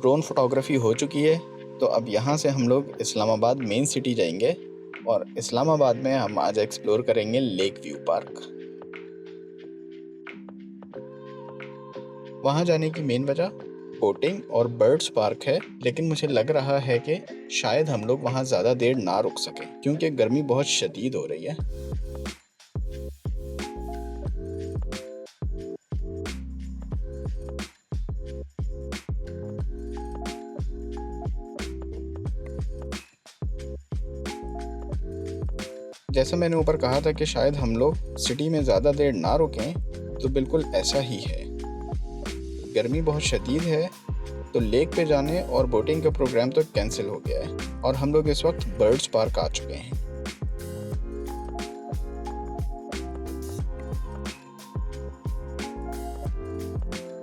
Drone photography हो चुकी है, तो अब यहाँ से हम लोग इस्लामाबाद मेन सिटी जाएंगे और इस्लामाबाद में हम आज एक्सप्लोर करेंगे लेक व्यू पार्क। वहाँ जाने की मेन वजह बोटिंग और बर्ड्स पार्क है, लेकिन मुझे लग रहा है कि शायद हम लोग वहाँ ज़्यादा देर ना रुक सकें क्योंकि गर्मी बहुत शदीद हो रही है। जैसा मैंने ऊपर कहा था कि शायद हम लोग सिटी में ज़्यादा देर ना रुकें, तो बिल्कुल ऐसा ही है। गर्मी बहुत शदीद है, तो लेक पे जाने और बोटिंग का प्रोग्राम तो कैंसिल हो गया है और हम लोग इस वक्त बर्ड्स पार्क आ चुके हैं।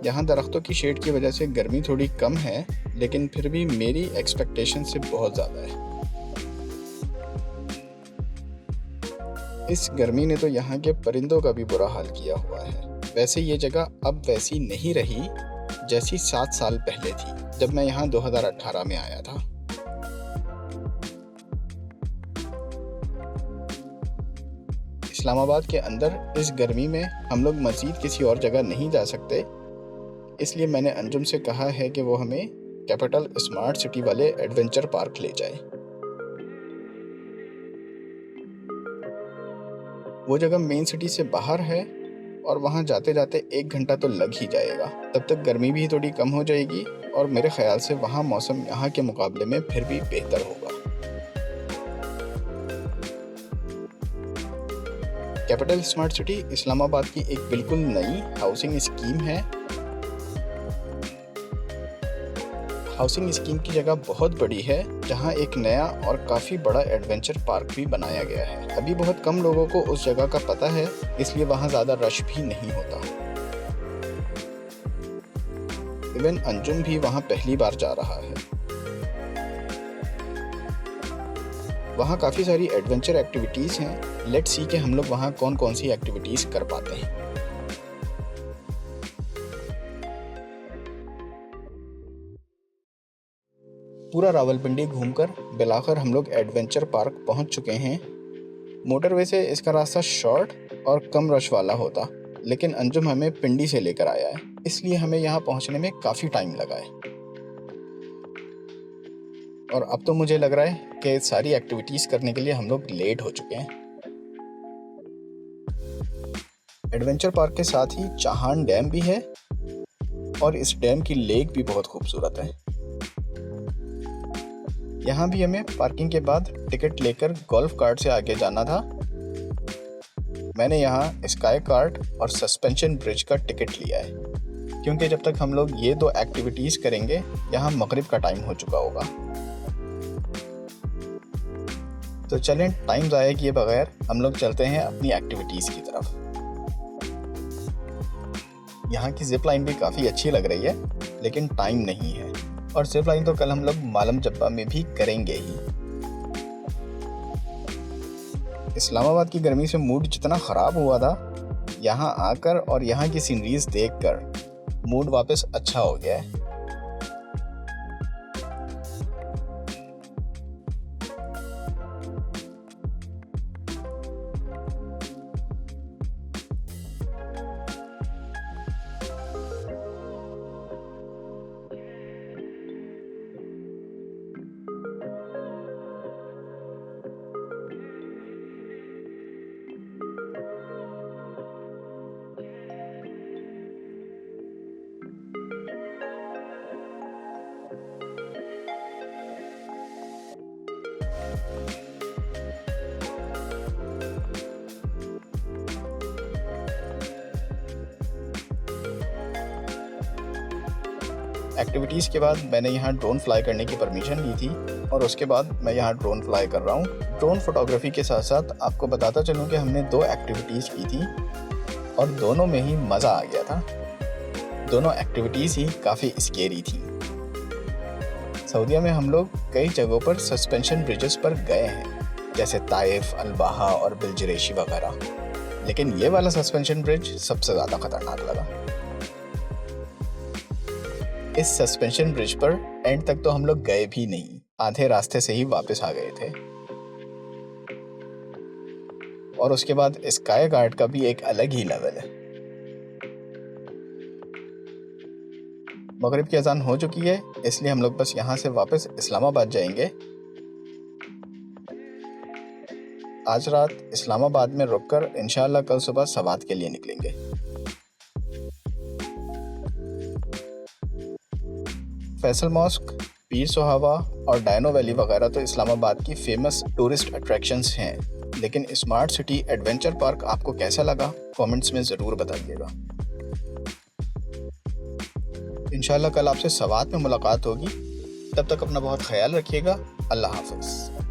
यहाँ दरख्तों की शेड की वजह से गर्मी थोड़ी कम है, लेकिन फिर भी मेरी एक्सपेक्टेशन से बहुत ज़्यादा है। इस गर्मी ने तो यहाँ के परिंदों का भी बुरा हाल किया हुआ है। वैसे ये जगह अब वैसी नहीं रही जैसी 7 साल पहले थी, जब मैं यहाँ 2018 में आया था। इस्लामाबाद के अंदर इस गर्मी में हम लोग मज़ीद किसी और जगह नहीं जा सकते, इसलिए मैंने अंजुम से कहा है कि वो हमें कैपिटल स्मार्ट सिटी वाले एडवेंचर पार्क ले जाए। वो जगह मेन सिटी से बाहर है और वहाँ जाते जाते 1 घंटा तो लग ही जाएगा। तब तक गर्मी भी थोड़ी कम हो जाएगी और मेरे ख्याल से वहाँ मौसम यहाँ के मुकाबले में फिर भी बेहतर होगा। कैपिटल स्मार्ट सिटी इस्लामाबाद की एक बिल्कुल नई हाउसिंग स्कीम है। हाउसिंग स्कीम की जगह बहुत बड़ी है, जहां एक नया और काफ़ी बड़ा एडवेंचर पार्क भी बनाया गया है। अभी बहुत कम लोगों को उस जगह का पता है, इसलिए वहां ज़्यादा रश भी नहीं होता। इवन अंजुम भी वहां पहली बार जा रहा है। वहां काफ़ी सारी एडवेंचर एक्टिविटीज़ हैं। लेट्स सी कि हम लोग वहां कौन कौन सी एक्टिविटीज़ कर पाते हैं। पूरा रावलपिंडी घूमकर बिलाखिर हम लोग एडवेंचर पार्क पहुंच चुके हैं। मोटरवे से इसका रास्ता शॉर्ट और कम रश वाला होता, लेकिन अंजुम हमें पिंडी से लेकर आया है, इसलिए हमें यहाँ पहुंचने में काफ़ी टाइम लगा है। और अब तो मुझे लग रहा है कि सारी एक्टिविटीज़ करने के लिए हम लोग लेट हो चुके हैं। एडवेंचर पार्क के साथ ही चाहान डैम भी है और इस डैम की लेक भी बहुत खूबसूरत है। यहाँ भी हमें पार्किंग के बाद टिकट लेकर गोल्फ कार्ट से आगे जाना था। मैंने यहाँ स्काई कार्ट और सस्पेंशन ब्रिज का टिकट लिया है, क्योंकि जब तक हम लोग ये 2 एक्टिविटीज़ करेंगे यहाँ मगरिब का टाइम हो चुका होगा। तो चलें, टाइम ज़ाया किए बगैर हम लोग चलते हैं अपनी एक्टिविटीज़ की तरफ। यहाँ की जिप लाइन भी काफ़ी अच्छी लग रही है, लेकिन टाइम नहीं है, और जिप लाइन तो कल हम लोग मालम जब्बा में भी करेंगे ही। इस्लामाबाद की गर्मी से मूड जितना ख़राब हुआ था, यहाँ आकर और यहाँ की सीनरीज देखकर मूड वापस अच्छा हो गया है। एक्टिविटीज़ के बाद मैंने यहाँ ड्रोन फ्लाई करने की परमिशन ली थी और उसके बाद मैं यहाँ ड्रोन फ्लाई कर रहा हूँ। ड्रोन फोटोग्राफी के साथ साथ आपको बताता चलूँ कि हमने 2 एक्टिविटीज़ की थी और दोनों में ही मज़ा आ गया था। दोनों एक्टिविटीज़ ही काफ़ी स्केरी थी। सऊदीया में हम लोग कई जगहों पर सस्पेंशन ब्रिजेस पर गए हैं, जैसे ताइफ, अल-बाहा और बिलजरेशी वगैरह, लेकिन ये वाला सस्पेंशन ब्रिज सबसे ज़्यादा ख़तरनाक लगा। इस सस्पेंशन ब्रिज पर एंड तक तो हम लोग गए भी नहीं, आधे रास्ते से ही वापस आ गए थे। और उसके बाद स्काई गार्ड का भी एक अलग ही लेवल है। मगरिब की अजान हो चुकी है, इसलिए हम लोग बस यहाँ से वापस इस्लामाबाद जाएंगे। आज रात इस्लामाबाद में रुककर इंशाल्लाह कल सुबह सवात के लिए निकलेंगे। फैसल मॉस्क, पीर सुहावा और डायनो वैली वगैरह तो इस्लामाबाद की फेमस टूरिस्ट अट्रैक्शंस हैं, लेकिन स्मार्ट सिटी एडवेंचर पार्क आपको कैसा लगा कमेंट्स में ज़रूर बताइएगा। इंशाल्लाह कल आपसे सवात में मुलाकात होगी। तब तक अपना बहुत ख्याल रखिएगा। अल्लाह हाफ़िज़।